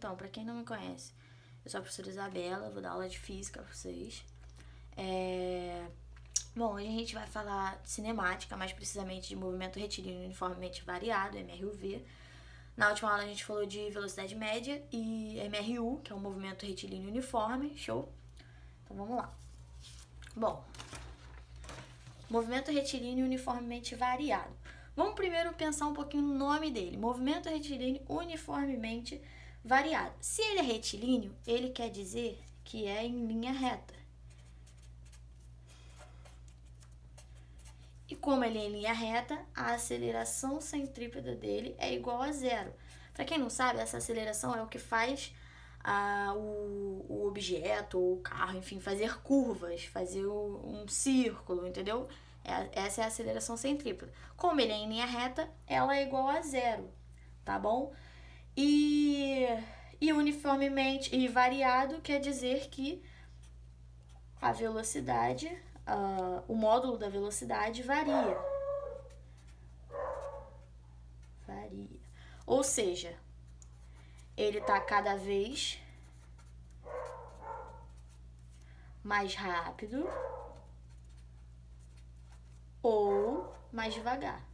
Então, para quem não me conhece, eu sou a professora Isabela, vou dar aula de física para vocês. Bom, hoje a gente vai falar de cinemática, mais precisamente de movimento retilíneo uniformemente variado, MRUV. Na última aula a gente falou de velocidade média e MRU, que é um movimento retilíneo uniforme, show? Então vamos lá. Bom, movimento retilíneo uniformemente variado. Vamos primeiro pensar um pouquinho no nome dele, movimento retilíneo uniformemente variado. Se ele é retilíneo, ele quer dizer que é em linha reta. E como ele é em linha reta, a aceleração centrípeta dele é igual a zero. Para quem não sabe, essa aceleração é o que faz o objeto ou o carro, enfim, fazer curvas, fazer um círculo, entendeu? Essa é a aceleração centrípeta. Como ele é em linha reta, ela é igual a zero, tá bom? E uniformemente e variado quer dizer que a velocidade, o módulo da velocidade varia. Ou seja, ele está cada vez mais rápido ou mais devagar.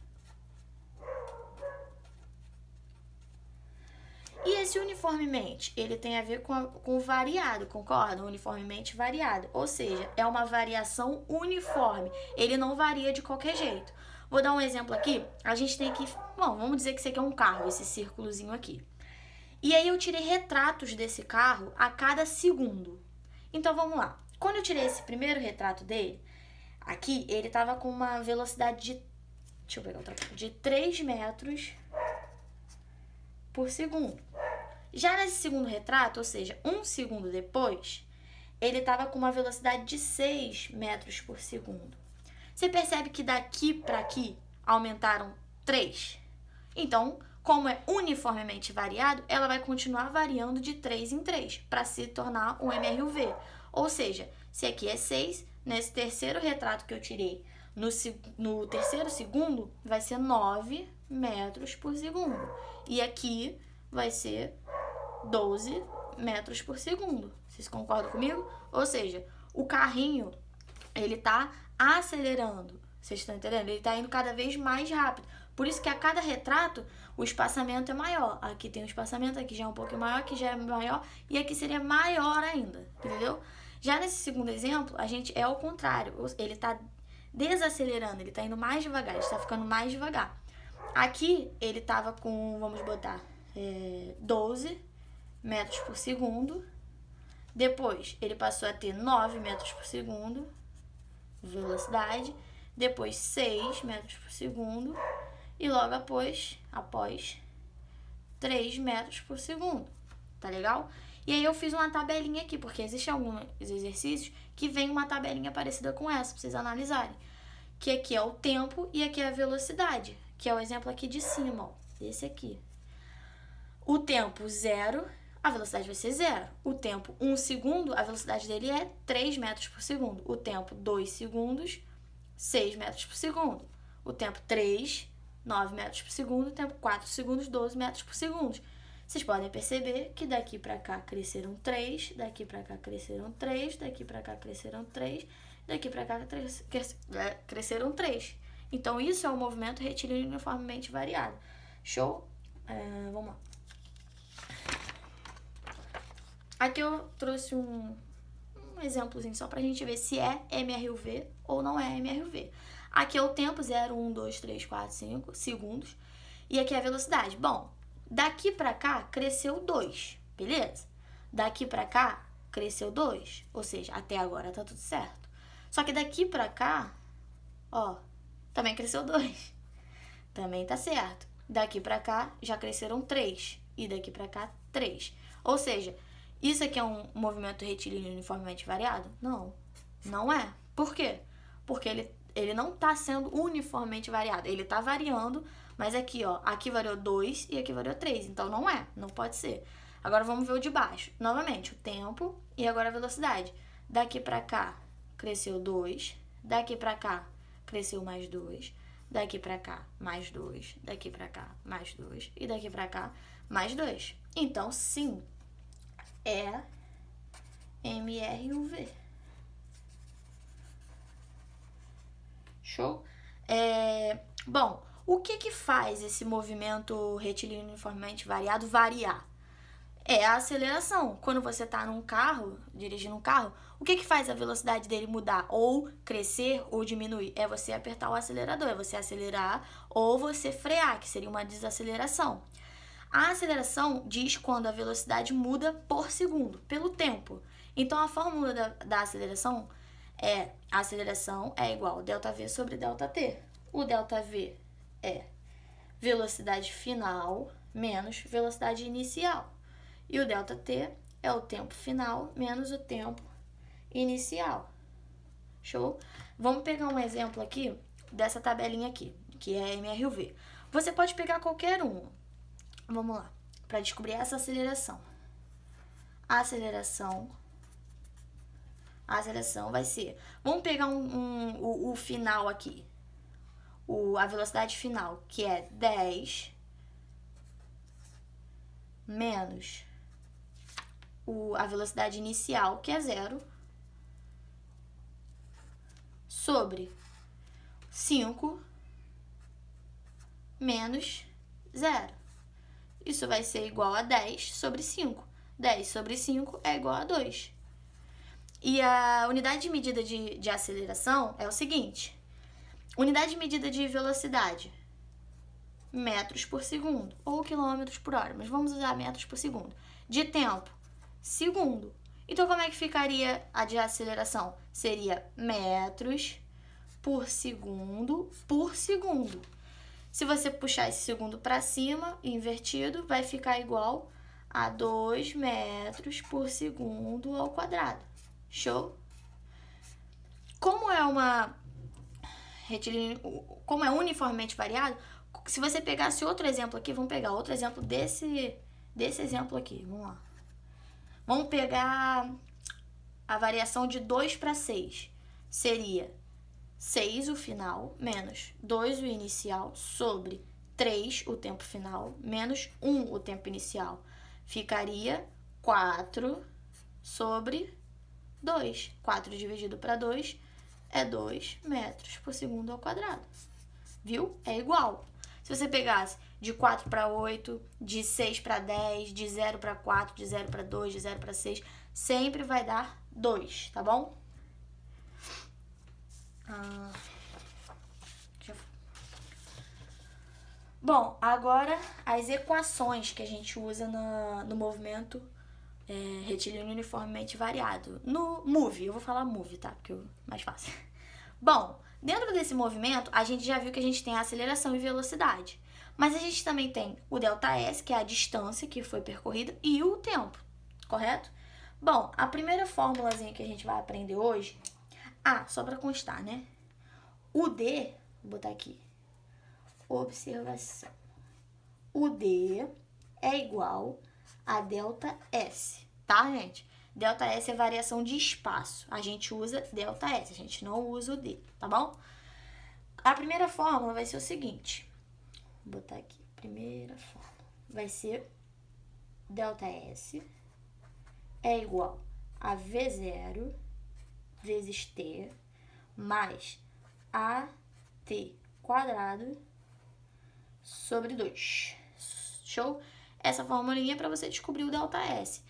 E esse uniformemente, ele tem a ver com o variado, concorda? Uniformemente variado. Ou seja, é uma variação uniforme. Ele não varia de qualquer jeito. Vou dar um exemplo aqui. A gente tem aqui, bom, vamos dizer que isso aqui é um carro, esse círculozinho aqui. E aí eu tirei retratos desse carro a cada segundo. Então vamos lá. Quando eu tirei esse primeiro retrato dele, aqui ele estava com uma velocidade de, deixa eu pegar outra coisa, de 3 metros por segundo. Já nesse segundo retrato, ou seja, 1 segundo depois, ele estava com uma velocidade de 6 metros por segundo. Você percebe que daqui para aqui aumentaram 3? Então, como é uniformemente variado, ela vai continuar variando de 3 em 3 para se tornar um MRUV. Ou seja, se aqui é 6, nesse terceiro retrato que eu tirei, no terceiro segundo, vai ser 9 metros por segundo. E aqui vai ser 12 metros por segundo. Vocês concordam comigo? Ou seja, o carrinho, ele tá acelerando. Vocês estão entendendo? Ele tá indo cada vez mais rápido. Por isso que a cada retrato, o espaçamento é maior. Aqui tem um espaçamento, aqui já é um pouquinho maior, aqui já é maior, e aqui seria maior ainda, entendeu? Já nesse segundo exemplo, a gente é ao contrário. Ele tá desacelerando, ele tá indo mais devagar, ele está ficando mais devagar. Aqui, ele tava com, vamos botar, 12 metros por segundo. Depois, ele passou a ter 9 metros por segundo, velocidade. Depois, 6 metros por segundo. E logo após 3 metros por segundo. Tá legal? E aí eu fiz uma tabelinha aqui, porque existem alguns exercícios que vem uma tabelinha parecida com essa, pra vocês analisarem. Que aqui é o tempo e aqui é a velocidade, que é o exemplo aqui de cima, ó, esse aqui. O tempo 0, a velocidade vai ser 0. O tempo 1 segundo, a velocidade dele é 3 metros por segundo. O tempo 2 segundos, 6 metros por segundo. O tempo 3, 9 metros por segundo. O tempo 4 segundos, 12 metros por segundo. Vocês podem perceber que daqui para cá cresceram 3, daqui para cá cresceram 3, daqui para cá cresceram 3, daqui para cá cresceram 3. Então, isso é o movimento retilíneo uniformemente variado. Show? Vamos lá. Aqui eu trouxe um exemplozinho só pra gente ver se é MRUV ou não é MRUV. Aqui é o tempo, 0, 1, 2, 3, 4, 5 segundos. E aqui é a velocidade. Bom, daqui pra cá cresceu 2, beleza? Daqui pra cá cresceu 2, ou seja, até agora tá tudo certo. Só que daqui pra cá, ó, também cresceu 2. Também tá certo. Daqui pra cá já cresceram 3. E daqui pra cá 3. Ou seja, isso aqui é um movimento retilíneo uniformemente variado? Não, não é. Por quê? Porque ele não tá sendo uniformemente variado. Ele tá variando, mas aqui, ó, aqui variou 2 e aqui variou 3. Então não é, não pode ser. Agora vamos ver o de baixo. Novamente, o tempo e agora a velocidade. Daqui pra cá cresceu 2, daqui pra cá cresceu mais 2, daqui pra cá mais 2, daqui pra cá mais 2 e daqui pra cá mais 2. Então, sim, é MRUV. Show? Bom, o que faz esse movimento retilíneo uniformemente variado variar? É a aceleração. Quando você está num carro, dirigindo um carro, o que faz a velocidade dele mudar? Ou crescer ou diminuir? É você apertar o acelerador, é você acelerar ou você frear, que seria uma desaceleração. A aceleração diz quando a velocidade muda por segundo, pelo tempo. Então, a fórmula da aceleração é: a aceleração é igual a ΔV sobre ΔT. O ΔV é velocidade final menos velocidade inicial. E o ΔT é o tempo final menos o tempo inicial. Show? Vamos pegar um exemplo aqui dessa tabelinha aqui, que é MRUV. Você pode pegar qualquer um. Vamos lá, para descobrir essa aceleração. A aceleração vai ser... Vamos pegar o final aqui. A velocidade final, que é 10 menos a velocidade inicial, que é 0, sobre 5 menos 0. Isso vai ser igual a 10 sobre 5. 10 sobre 5 é igual a 2. E a unidade de medida de aceleração é o seguinte. Unidade de medida de velocidade, metros por segundo ou quilômetros por hora, mas vamos usar metros por segundo. De tempo, segundo. Então, como é que ficaria a de aceleração? Seria metros por segundo por segundo. Se você puxar esse segundo para cima, invertido, vai ficar igual a 2 metros por segundo ao quadrado. Show? Como é uniformemente variado, se você pegasse outro exemplo aqui, vamos pegar outro exemplo desse exemplo aqui. Vamos lá. Vamos pegar a variação de 2 para 6. Seria 6 o final, menos 2 o inicial, sobre 3 o tempo final, menos 1 o tempo inicial. Ficaria 4 sobre 2. 4 dividido para 2 é 2 metros por segundo ao quadrado. Viu? É igual. Se você pegasse de 4 para 8, de 6 para 10, de 0 para 4, de 0 para 2, de 0 para 6, sempre vai dar 2, tá bom? Bom, agora as equações que a gente usa no movimento retilíneo uniformemente variado. No MOVE, eu vou falar MOVE, tá? Porque é mais fácil. Bom, dentro desse movimento, a gente já viu que a gente tem a aceleração e velocidade. Mas a gente também tem o ΔS, que é a distância que foi percorrida, e o tempo, correto? Bom, a primeira formulazinha que a gente vai aprender hoje... só para constar, né? O D, vou botar aqui, observação. O D é igual a ΔS, tá, gente? ΔS é variação de espaço. A gente usa ΔS, a gente não usa o D, tá bom? A primeira fórmula vai ser o seguinte. Vou botar aqui, primeira fórmula. Vai ser ΔS é igual a V0 vezes T mais AT quadrado sobre 2. Show? Essa formulinha é para você descobrir o ΔS.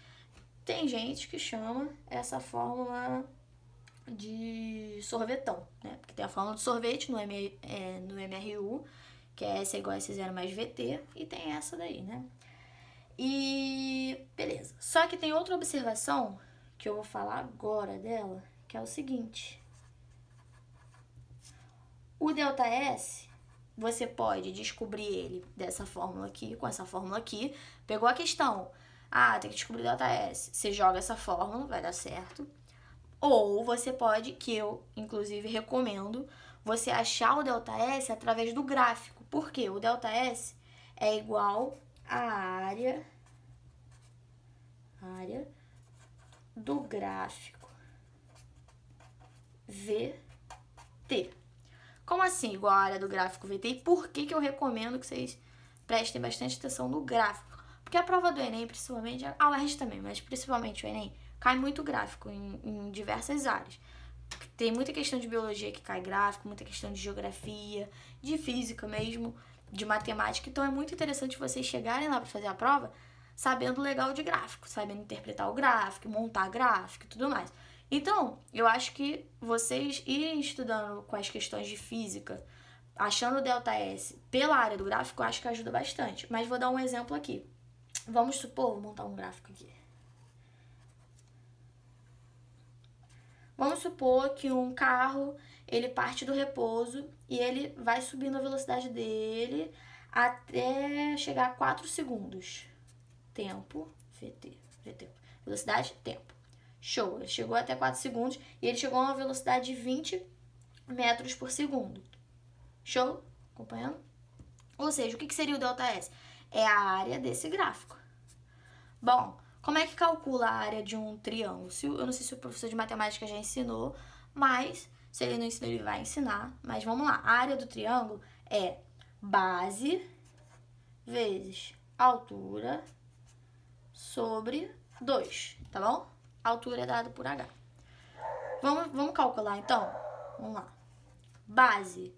Tem gente que chama essa fórmula de sorvetão, né? Porque tem a fórmula de sorvete no MRU, que é S igual a S0 mais VT, e tem essa daí, né? E beleza. Só que tem outra observação que eu vou falar agora dela, que é o seguinte. O ΔS, você pode descobrir ele dessa fórmula aqui, com essa fórmula aqui. Pegou a questão, tem que descobrir o ΔS. Você joga essa fórmula, vai dar certo. Ou você pode, que eu inclusive recomendo, você achar o ΔS através do gráfico. Por quê? O ΔS é igual a área do gráfico VT. Como assim igual a área do gráfico VT? E por que eu recomendo que vocês prestem bastante atenção no gráfico? Porque a prova do Enem, principalmente, a UERJ também, mas principalmente o Enem, cai muito gráfico em diversas áreas. Tem muita questão de biologia que cai gráfico, muita questão de geografia, de física mesmo, de matemática. Então é muito interessante vocês chegarem lá para fazer a prova sabendo legal de gráfico, sabendo interpretar o gráfico, montar gráfico e tudo mais. Então, eu acho que vocês irem estudando com as questões de física, achando o delta S pela área do gráfico, eu acho que ajuda bastante. Mas vou dar um exemplo aqui. Vamos supor, vou montar um gráfico aqui. Vamos supor que um carro, ele parte do repouso e ele vai subindo a velocidade dele até chegar a 4 segundos. Tempo, VT. Velocidade, tempo. Show, ele chegou até 4 segundos e ele chegou a uma velocidade de 20 metros por segundo. Show? Acompanhando? Ou seja, o que seria o delta S? É a área desse gráfico. Bom, como é que calcula a área de um triângulo? Eu não sei se o professor de matemática já ensinou, mas se ele não ensinou, ele vai ensinar. Mas vamos lá, a área do triângulo é base vezes altura sobre 2, tá bom? A altura é dada por H. Vamos calcular então? Vamos lá. Base.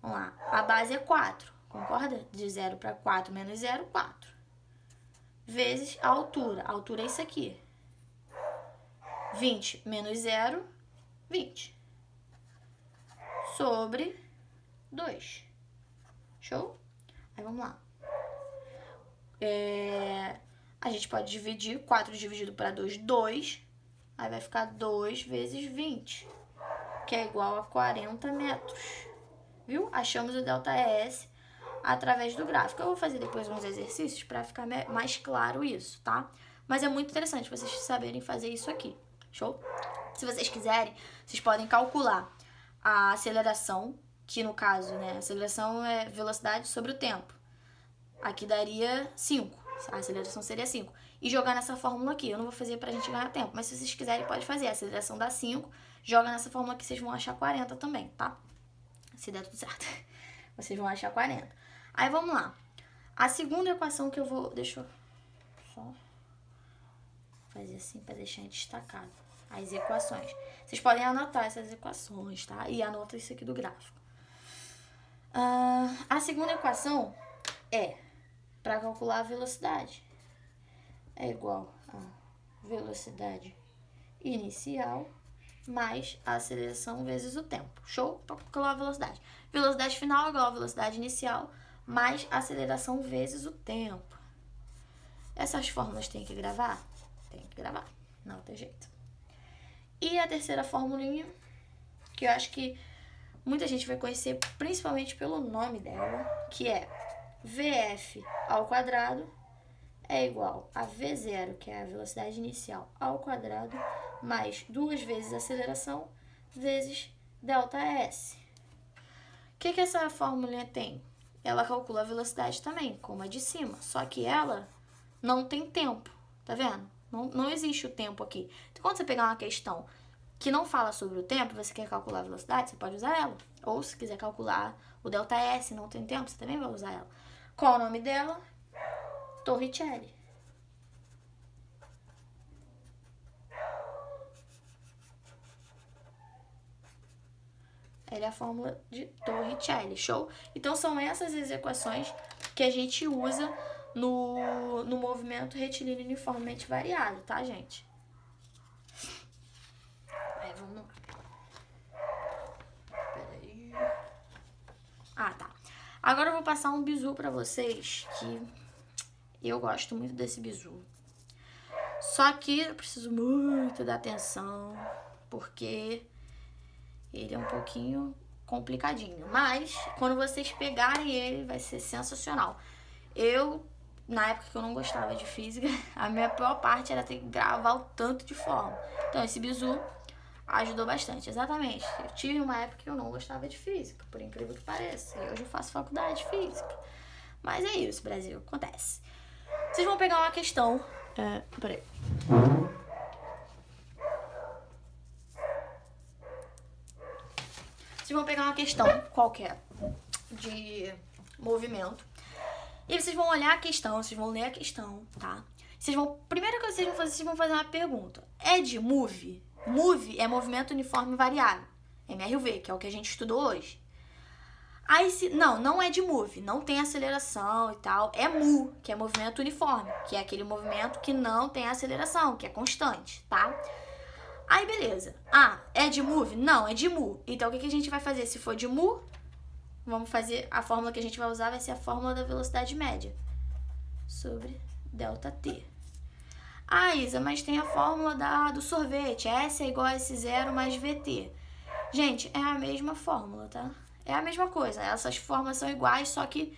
Vamos lá. A base é 4, concorda? De 0 para 4 menos 0, 4. Vezes a altura. A altura é isso aqui. 20 menos 0, 20. Sobre 2. Show? Aí vamos lá. A gente pode dividir. 4 dividido para 2, 2. Aí vai ficar 2 vezes 20, que é igual a 40 metros. Viu? Achamos o delta S através do gráfico. Eu vou fazer depois uns exercícios para ficar mais claro isso, tá? Mas é muito interessante vocês saberem fazer isso aqui. Show? Se vocês quiserem, vocês podem calcular a aceleração, que no caso, né, a aceleração é velocidade sobre o tempo. Aqui daria 5. A aceleração seria 5. E jogar nessa fórmula aqui. Eu não vou fazer pra gente ganhar tempo, mas se vocês quiserem, pode fazer. A aceleração dá 5. Joga nessa fórmula aqui, vocês vão achar 40 também, tá? Se der tudo certo. Vocês vão achar 40. Aí, vamos lá. A segunda equação que eu vou... Deixa eu só fazer assim pra deixar destacado as equações. Vocês podem anotar essas equações, tá? E anota isso aqui do gráfico. A segunda equação é para calcular a velocidade. É igual a velocidade inicial mais a aceleração vezes o tempo. Show? Para calcular a velocidade. Velocidade final é igual a velocidade inicial mais a aceleração vezes o tempo. Essas fórmulas tem que gravar? Tem que gravar. Não tem jeito. E a terceira formulinha, que eu acho que muita gente vai conhecer principalmente pelo nome dela, que é VF ao quadrado é igual a V0, que é a velocidade inicial, ao quadrado, mais 2 vezes a aceleração, vezes delta S. O que essa fórmula tem? Ela calcula a velocidade também, como a de cima, só que ela não tem tempo, tá vendo? Não existe o tempo aqui. Então, quando você pegar uma questão que não fala sobre o tempo, você quer calcular a velocidade, você pode usar ela. Ou se quiser calcular o delta S, não tem tempo, você também vai usar ela. Qual o nome dela? Torricelli. Ela é a fórmula de Torricelli, show? Então, são essas as equações que a gente usa no movimento retilíneo uniformemente variado, tá, gente? Aí, vamos lá. Peraí. Tá. Agora eu vou passar um bizu pra vocês, que eu gosto muito desse bizu. Só que eu preciso muito da atenção, porque ele é um pouquinho complicadinho. Mas, quando vocês pegarem ele, vai ser sensacional. Na época que eu não gostava de física, a minha pior parte era ter que gravar o tanto de forma. Então, esse bizu ajudou bastante. Exatamente. Eu tive uma época que eu não gostava de física, por incrível que pareça. E hoje eu faço faculdade de física. Mas é isso, Brasil. Acontece. Vocês vão pegar uma questão... Peraí. Vocês vão pegar uma questão qualquer de movimento. E vocês vão olhar a questão, vocês vão ler a questão, tá? Primeira coisa que vocês vão fazer, vocês vão fazer uma pergunta. É de move? Move é movimento uniforme variável. MRV, que é o que a gente estudou hoje. Aí, não é de move, não tem aceleração e tal. É mu, que é movimento uniforme, que é aquele movimento que não tem aceleração, que é constante, tá? Aí, beleza. É de move? Não, é de mu. Então, o que a gente vai fazer? Se for de mu, vamos fazer, a fórmula que a gente vai usar vai ser a fórmula da velocidade média sobre ΔT. Isa, mas tem a fórmula do sorvete. S é igual a S0 mais VT. Gente, é a mesma fórmula, tá? É a mesma coisa. Essas formas são iguais, só que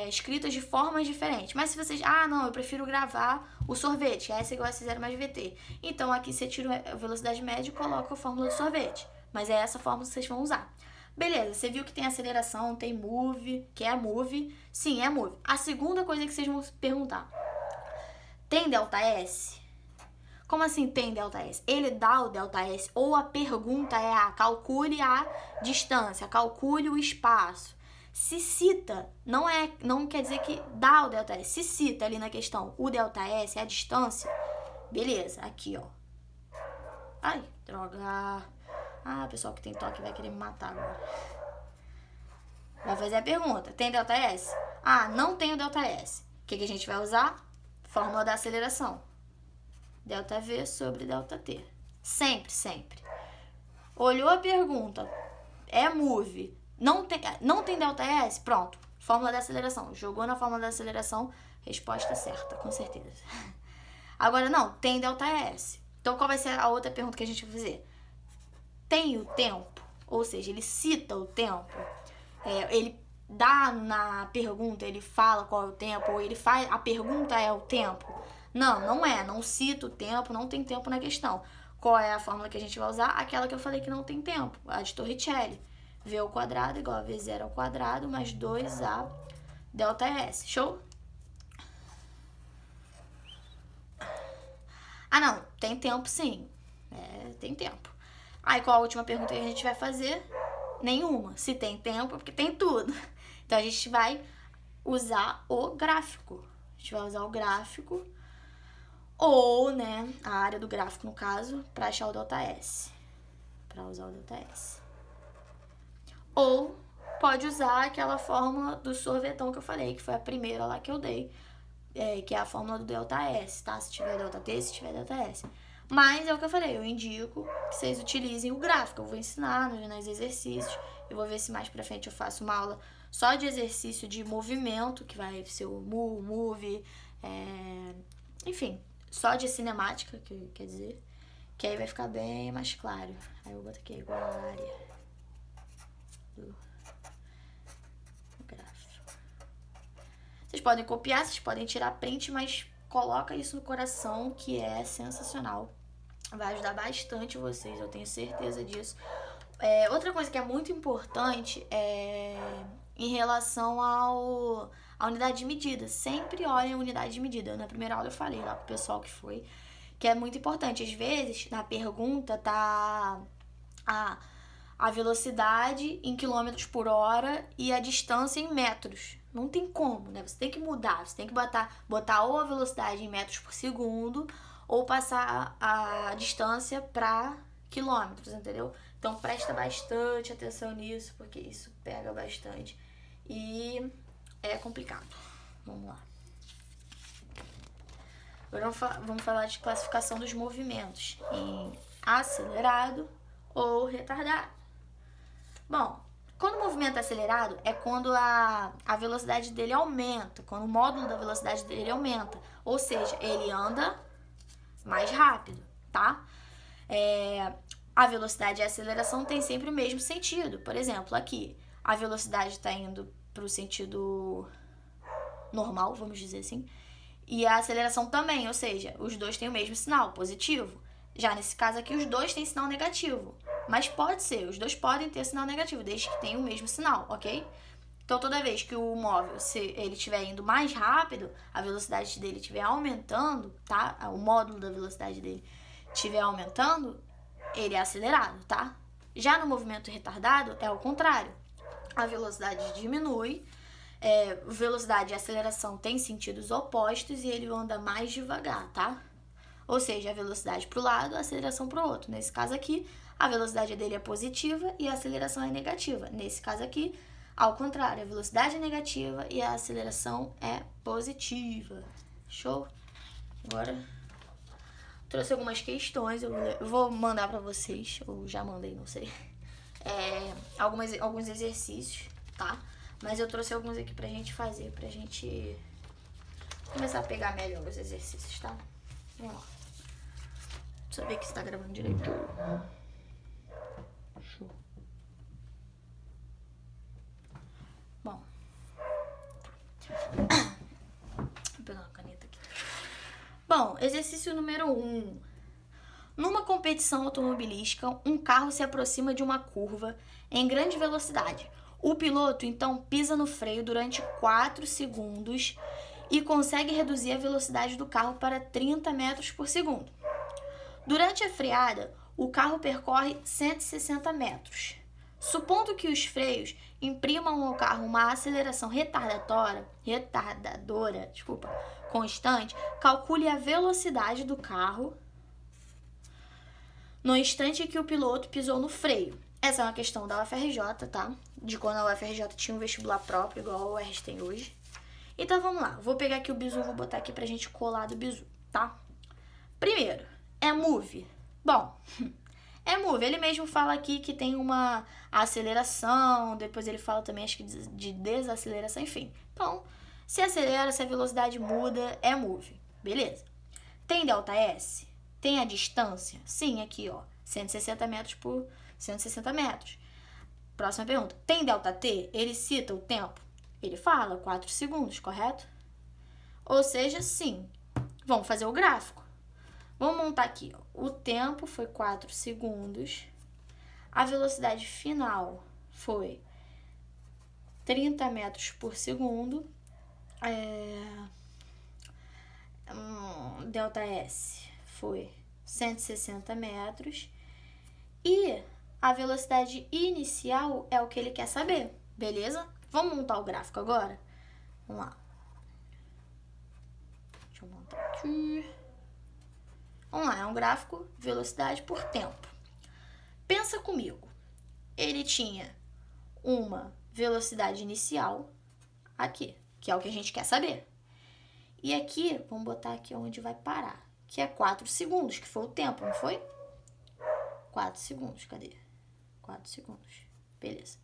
escritas de formas diferentes. Mas se vocês... não, eu prefiro gravar o sorvete. S é igual a S0 mais VT. Então, aqui você tira a velocidade média e coloca a fórmula do sorvete. Mas é essa fórmula que vocês vão usar. Beleza, você viu que tem aceleração, tem move, que é move. Sim, é move. A segunda coisa que vocês vão perguntar. Tem ΔS? Como assim tem ΔS? Ele dá o ΔS ou a pergunta é calcule a distância, calcule o espaço. Se cita, não quer dizer que dá o ΔS. Se cita ali na questão o ΔS, a distância, beleza, aqui ó. Ai, droga. O pessoal que tem toque vai querer me matar agora. Vai fazer a pergunta, tem ΔS? Não tem o ΔS. O que a gente vai usar? Fórmula da aceleração. ΔV sobre ΔT. Sempre, sempre. Olhou a pergunta, é move, não tem ΔS? Pronto, fórmula da aceleração. Jogou na fórmula da aceleração, resposta certa, com certeza. Agora não, tem ΔS. Então qual vai ser a outra pergunta que a gente vai fazer? Tem o tempo? Ou seja, ele cita o tempo. Ele dá na pergunta, ele fala qual é o tempo, ou ele faz, a pergunta é o tempo. Não é, não cita o tempo, não tem tempo na questão. Qual é a fórmula que a gente vai usar? Aquela que eu falei que não tem tempo, a de Torricelli. V ao quadrado igual a V0 ao quadrado mais 2A ΔS. Show? Não, tem tempo sim. Tem tempo. Aí qual a última pergunta que a gente vai fazer? Nenhuma. Se tem tempo, é porque tem tudo. Então a gente vai usar o gráfico. A gente vai usar o gráfico ou, né, a área do gráfico no caso, para achar o ΔS. Para usar o ΔS. Ou pode usar aquela fórmula do sorvetão que eu falei, que foi a primeira lá que eu dei, que é a fórmula do ΔS, tá? Se tiver ΔT, se tiver ΔS. Mas é o que eu falei, eu indico que vocês utilizem o gráfico. Eu vou ensinar nos exercícios. Eu vou ver se mais pra frente eu faço uma aula só de exercício de movimento, que vai ser o move, enfim, só de cinemática, que quer dizer, que aí vai ficar bem mais claro. Aí eu boto aqui igual a área do gráfico. Vocês podem copiar, vocês podem tirar print, mas coloca isso no coração, que é sensacional. Vai ajudar bastante vocês, eu tenho certeza disso. Outra coisa que é muito importante é em relação à unidade de medida. Sempre olhem a unidade de medida. Na primeira aula eu falei lá pro pessoal que foi, que é muito importante. Às vezes, na pergunta tá a velocidade em quilômetros por hora e a distância em metros. Não tem como, né? Você tem que mudar, você tem que botar ou a velocidade em metros por segundo ou passar a distância para quilômetros, entendeu? Então presta bastante atenção nisso, porque isso pega bastante e é complicado. Vamos lá. Agora vamos falar de classificação dos movimentos em acelerado ou retardado. Bom, quando o movimento é acelerado é quando a velocidade dele aumenta, quando o módulo da velocidade dele aumenta, ou seja, ele anda mais rápido, tá? A velocidade e a aceleração tem sempre o mesmo sentido. Por exemplo, aqui, a velocidade está indo para o sentido normal, vamos dizer assim, e a aceleração também, ou seja, os dois têm o mesmo sinal, positivo. Já nesse caso aqui, os dois têm sinal negativo, mas pode ser, os dois podem ter sinal negativo, desde que tenham o mesmo sinal, ok? Então, toda vez que o móvel, se ele estiver indo mais rápido, a velocidade dele estiver aumentando, tá? O módulo da velocidade dele estiver aumentando, ele é acelerado, tá? Já no movimento retardado, é o contrário. A velocidade diminui, Velocidade e aceleração têm sentidos opostos e ele anda mais devagar, tá? Ou seja, a velocidade para o lado, a aceleração para o outro. Nesse caso aqui, a velocidade dele é positiva e a aceleração é negativa. Nesse caso aqui, ao contrário, a velocidade é negativa e a aceleração é positiva. Show? Agora, trouxe algumas questões, eu vou mandar para vocês, ou já mandei, não sei. Alguns exercícios, tá? Mas eu trouxe alguns aqui pra gente fazer, pra gente começar a pegar melhor os exercícios, tá? Vamos lá. Deixa eu ver que você tá gravando direito. Show. Bom. Vou pegar uma caneta aqui. Bom, exercício número 1. Numa competição automobilística, um carro se aproxima de uma curva em grande velocidade. O piloto, então, pisa no freio durante 4 segundos e consegue reduzir a velocidade do carro para 30 metros por segundo. Durante a freada, o carro percorre 160 metros. Supondo que os freios imprimam ao carro uma aceleração retardadora, constante, calcule a velocidade do carro no instante que o piloto pisou no freio. Essa é uma questão da UFRJ, tá? De quando a UFRJ tinha um vestibular próprio, igual a UERJ tem hoje. Então, vamos lá. Vou pegar aqui o bizu, vou botar aqui pra gente colar do bizu, tá? Primeiro, é move. Bom, é move. Ele mesmo fala aqui que tem uma aceleração, depois ele fala também, acho que de desaceleração, enfim. Então, se acelera, se a velocidade muda, é move. Beleza. Tem ΔS? Tem a distância? Sim, aqui, ó. 160 metros por 160 metros. Próxima pergunta. Tem ΔT? Ele cita o tempo? Ele fala 4 segundos, correto? Ou seja, sim. Vamos fazer o gráfico. Vamos montar aqui, ó. O tempo foi 4 segundos. A velocidade final foi 30 metros por segundo. ΔS foi 160 metros. E a velocidade inicial é o que ele quer saber, beleza? Vamos montar o gráfico agora? Vamos lá. Deixa eu montar aqui. Vamos lá, é um gráfico velocidade por tempo. Pensa comigo. Ele tinha uma velocidade inicial aqui, que é o que a gente quer saber. E aqui, vamos botar aqui onde vai parar, que é 4 segundos, que foi o tempo, não foi? 4 segundos, cadê? 4 segundos, beleza.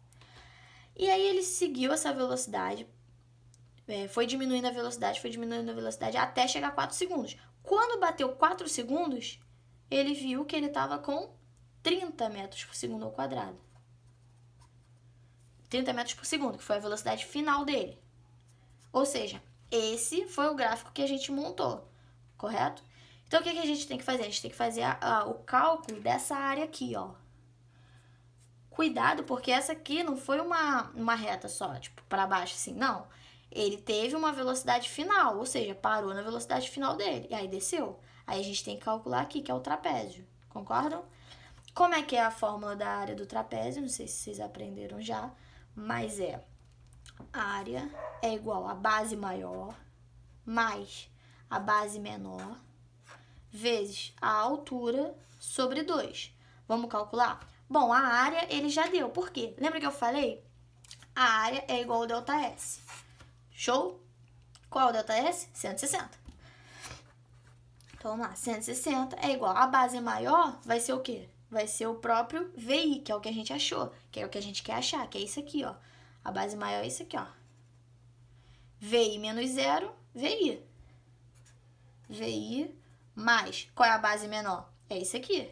E aí ele seguiu essa velocidade, foi diminuindo a velocidade até chegar a 4 segundos. Quando bateu 4 segundos, ele viu que ele estava com 30 metros por segundo ao quadrado. 30 metros por segundo, que foi a velocidade final dele. Ou seja, esse foi o gráfico que a gente montou, correto? Então, o que a gente tem que fazer? A gente tem que fazer o cálculo dessa área aqui, ó. Cuidado, porque essa aqui não foi uma reta só, tipo, para baixo assim, não. Ele teve uma velocidade final, ou seja, parou na velocidade final dele, e aí desceu. Aí a gente tem que calcular aqui, que é o trapézio, concordam? Como é que é a fórmula da área do trapézio? Não sei se vocês aprenderam já, mas a área é igual a base maior mais a base menor vezes a altura sobre 2. Vamos calcular? Bom, a área ele já deu. Por quê? Lembra que eu falei? A área é igual ao ΔS. Show? Qual é o ΔS? 160. Então, vamos lá. 160 é igual. A base maior vai ser o quê? Vai ser o próprio VI, que é o que a gente achou. Que é o que a gente quer achar, que é isso aqui, ó. A base maior é isso aqui, ó. VI menos 0, VI. VI mais, qual é a base menor? É isso aqui.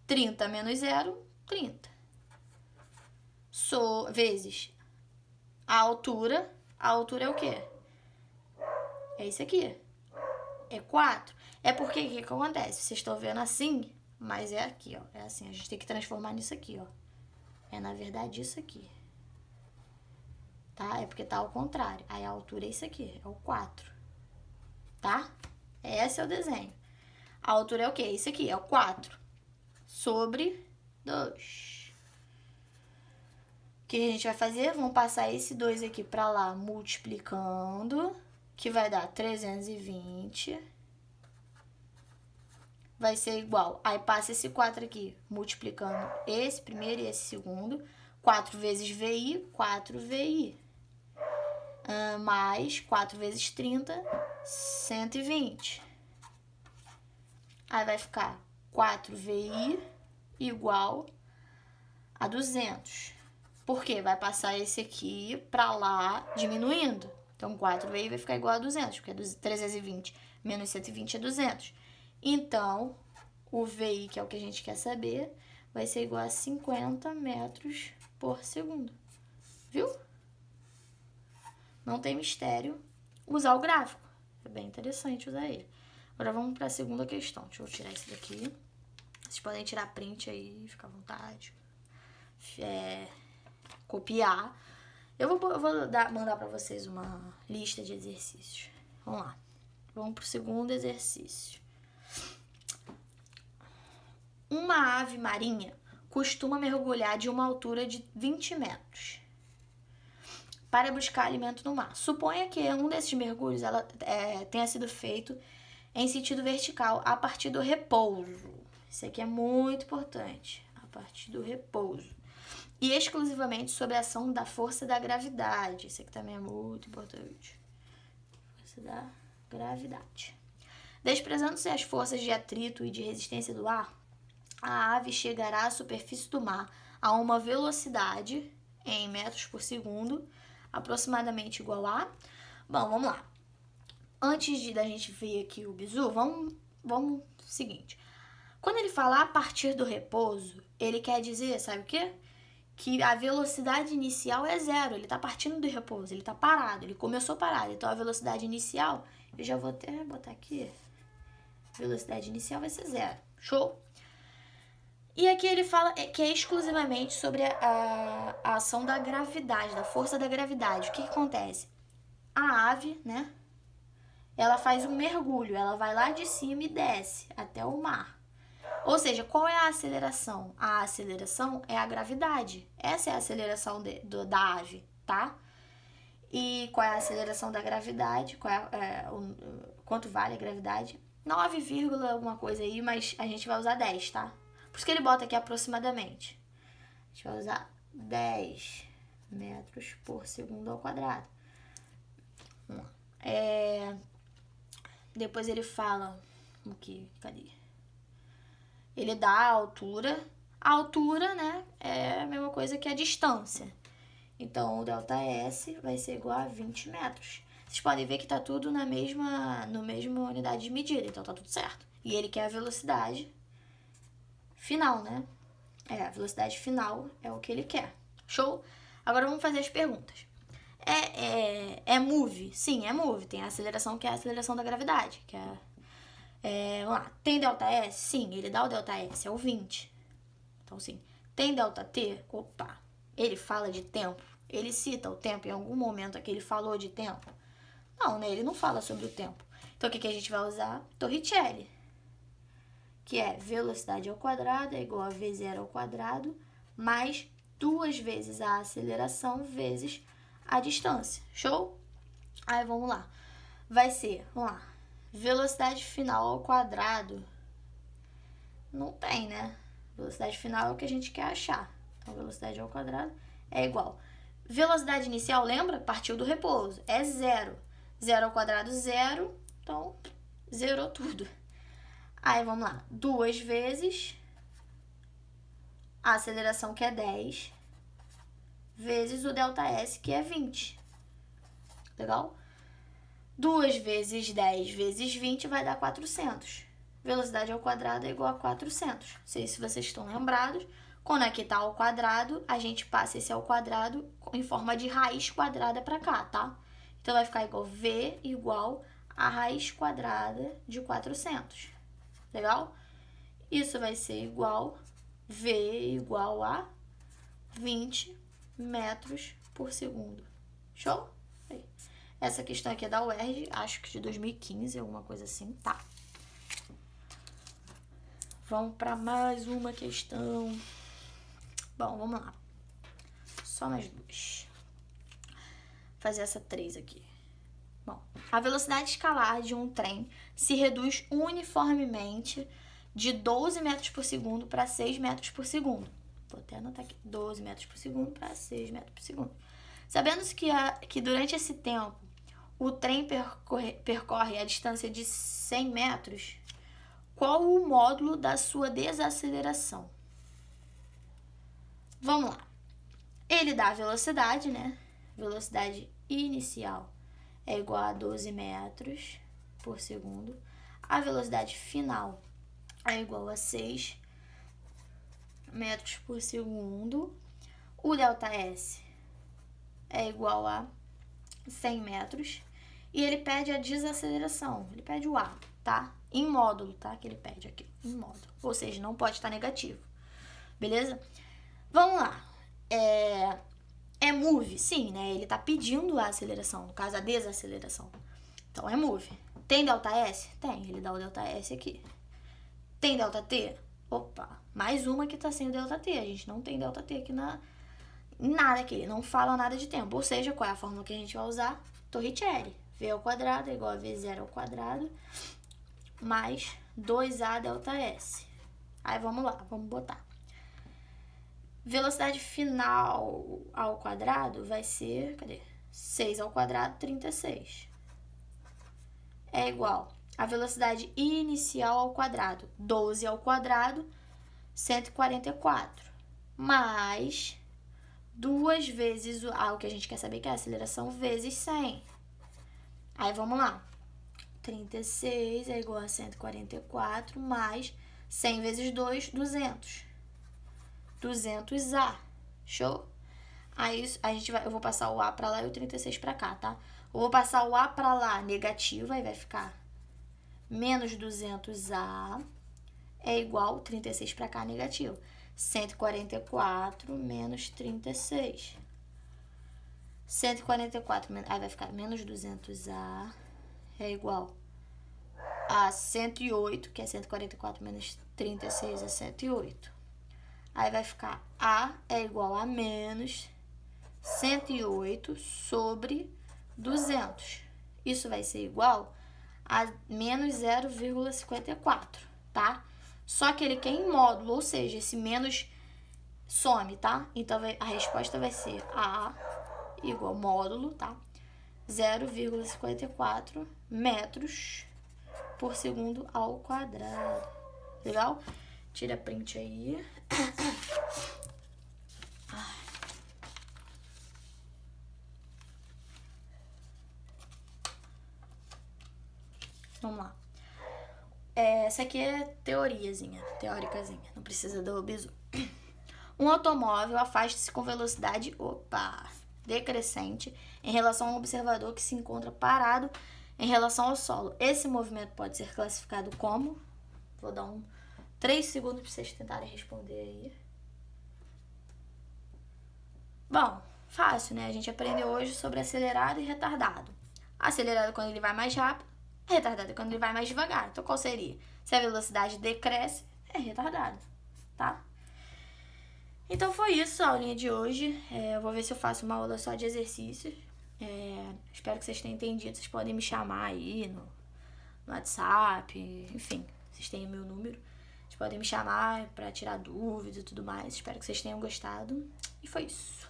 30 menos 0, 30. Vezes a altura. A altura é o quê? É isso aqui. É 4. É porque o que acontece? Vocês estão vendo assim, mas é aqui, ó. É assim, a gente tem que transformar nisso aqui, ó. É, na verdade, isso aqui. Tá? É porque tá ao contrário. Aí a altura é isso aqui, é o 4. Tá? Esse é o desenho. A altura é o quê? Isso aqui, é o 4 sobre 2. que a gente vai fazer? Vamos passar esse 2 aqui para lá multiplicando, que vai dar 320. Vai ser igual. Aí passa esse 4 aqui, multiplicando esse primeiro e esse segundo. 4 vezes VI, 4VI. Mais 4 vezes 30, 120. Aí vai ficar 4VI igual a 200. Por quê? Vai passar esse aqui para lá, diminuindo. Então, 4VI vai ficar igual a 200, porque 320 menos 120 é 200. Então, o VI, que é o que a gente quer saber, vai ser igual a 50 metros por segundo. Viu? Não tem mistério usar o gráfico. É bem interessante usar ele. Agora vamos para a segunda questão. Deixa eu tirar esse daqui. Vocês podem tirar print aí, fica à vontade. Copiar. Eu vou mandar para vocês uma lista de exercícios. Vamos lá. Vamos para o segundo exercício. Uma ave marinha costuma mergulhar de uma altura de 20 metros para buscar alimento no mar. Suponha que um desses mergulhos tenha sido feito em sentido vertical a partir do repouso. Isso aqui é muito importante. A partir do repouso. E exclusivamente sob a ação da força da gravidade. Isso aqui também é muito importante. Força da gravidade. Desprezando-se as forças de atrito e de resistência do ar, a ave chegará à superfície do mar a uma velocidade em metros por segundo, aproximadamente igual a... Bom, vamos lá. Antes da gente ver aqui o bizu, vamos seguinte. Quando ele fala a partir do repouso, ele quer dizer, sabe o quê? Que a velocidade inicial é zero. Ele está partindo do repouso, ele está parado, ele começou parado. Então, a velocidade inicial, eu já vou até botar aqui, velocidade inicial vai ser zero. Show? E aqui ele fala que é exclusivamente sobre a ação da gravidade, da força da gravidade. O que acontece? A ave, né? Ela faz um mergulho, ela vai lá de cima e desce até o mar. Ou seja, qual é a aceleração? A aceleração é a gravidade. Essa é a aceleração da ave, tá? E qual é a aceleração da gravidade? Quanto vale a gravidade? 9, alguma coisa aí, mas a gente vai usar 10, tá? Por isso que ele bota aqui aproximadamente. A gente vai usar 10 metros por segundo ao quadrado. Vamos lá. Depois ele fala... Cadê? Ele dá a altura. A altura, né, é a mesma coisa que a distância. Então, o ΔS vai ser igual a 20 metros. Vocês podem ver que tá tudo na mesma unidade de medida. Então, tá tudo certo. E ele quer a velocidade final, né? A velocidade final é o que ele quer. Show? Agora vamos fazer as perguntas. É move? Sim, é move. Tem a aceleração que é a aceleração da gravidade. Vamos lá. Tem ΔS? Sim, ele dá o ΔS, é o 20. Então, sim. Tem ΔT? Opa. Ele fala de tempo? Ele cita o tempo em algum momento aqui? Ele falou de tempo? Não, né? Ele não fala sobre o tempo. Então, o que a gente vai usar? Torricelli. Que é velocidade ao quadrado é igual a V0 ao quadrado mais 2 vezes a aceleração vezes a distância. Show? Aí, vamos lá. Vai ser, vamos lá, velocidade final ao quadrado. Não tem, né? Velocidade final é o que a gente quer achar. Então, velocidade ao quadrado é igual. Velocidade inicial, lembra? Partiu do repouso. É zero. Zero ao quadrado, zero. Então, zerou tudo. Aí, vamos lá. 2 vezes a aceleração, que é 10, vezes o ΔS, que é 20. Legal? 2 vezes 10 vezes 20 vai dar 400. Velocidade ao quadrado é igual a 400. Não sei se vocês estão lembrados. Quando aqui está ao quadrado, a gente passa esse ao quadrado em forma de raiz quadrada para cá, tá? Então, vai ficar igual V igual a raiz quadrada de 400. Legal? Isso vai ser igual V igual a 20 metros por segundo. Show? Aí. Essa questão aqui é da UERJ, acho que de 2015, alguma coisa assim, tá? Vamos para mais uma questão. Bom, vamos lá. só mais duas. Vou fazer essa 3 aqui. Bom, a velocidade escalar de um trem se reduz uniformemente de 12 metros por segundo para 6 metros por segundo. Vou até anotar aqui, 12 metros por segundo para 6 metros por segundo. Sabendo-se que durante esse tempo o trem percorre a distância de 100 metros, qual o módulo da sua desaceleração? Vamos lá. Ele dá a velocidade, né? Velocidade inicial é igual a 12 metros por segundo. A velocidade final é igual a 6 metros por segundo. O ΔS é igual a 100 metros. E ele pede a desaceleração. Ele pede o A, tá? Em módulo, tá? Que ele pede aqui, em módulo. Ou seja, não pode estar negativo. Beleza? Vamos lá. É move? Sim, né? Ele tá pedindo a aceleração, no caso, a desaceleração. Então, é move. Tem ΔS? Tem. Ele dá o ΔS aqui. Tem ΔT? Opa, mais uma que tá sem o ΔT. A gente não tem ΔT aqui em nada aqui. Ele não fala nada de tempo. Ou seja, qual é a fórmula que a gente vai usar? Torricelli. V ao quadrado é igual a V0 ao quadrado mais 2A ΔS. Aí, vamos lá. Vamos botar. Velocidade final ao quadrado vai ser, 6 ao quadrado, 36. É igual a velocidade inicial ao quadrado, 12 ao quadrado, 144. Mais 2 vezes o que a gente quer saber, que é a aceleração, vezes 100. Aí, vamos lá. 36 é igual a 144, mais 100 vezes 2, 200. 200A. Show? Aí eu vou passar o A pra lá e o 36 pra cá, tá? Eu vou passar o A pra lá negativo, aí vai ficar menos 200A é igual 36 pra cá negativo. 144 menos 36. 144, aí vai ficar menos 200A é igual a 108, que é 144 menos 36 é 108. Aí vai ficar A é igual a menos 108 sobre 200. Isso vai ser igual a menos 0,54, tá? Só que ele quer em módulo, ou seja, esse menos some, tá? Então, a resposta vai ser A igual módulo, tá? 0,54 metros por segundo ao quadrado. Legal? Tira print aí. Vamos lá. Essa aqui é teóricazinha. Não precisa do bizu. Um automóvel afasta-se com velocidade, decrescente em relação a um observador que se encontra parado em relação ao solo. Esse movimento pode ser classificado como... Vou dar 3 segundos para vocês tentarem responder aí. Bom, fácil, né? A gente aprendeu hoje sobre acelerado e retardado. Acelerado quando ele vai mais rápido, retardado quando ele vai mais devagar. Então, qual seria? Se a velocidade decresce, é retardado, tá? Então, foi isso a aulinha de hoje. Eu vou ver se eu faço uma aula só de exercícios. Espero que vocês tenham entendido. Vocês podem me chamar aí no WhatsApp, enfim, vocês têm o meu número. Vocês podem me chamar para tirar dúvidas e tudo mais. Espero que vocês tenham gostado. E foi isso.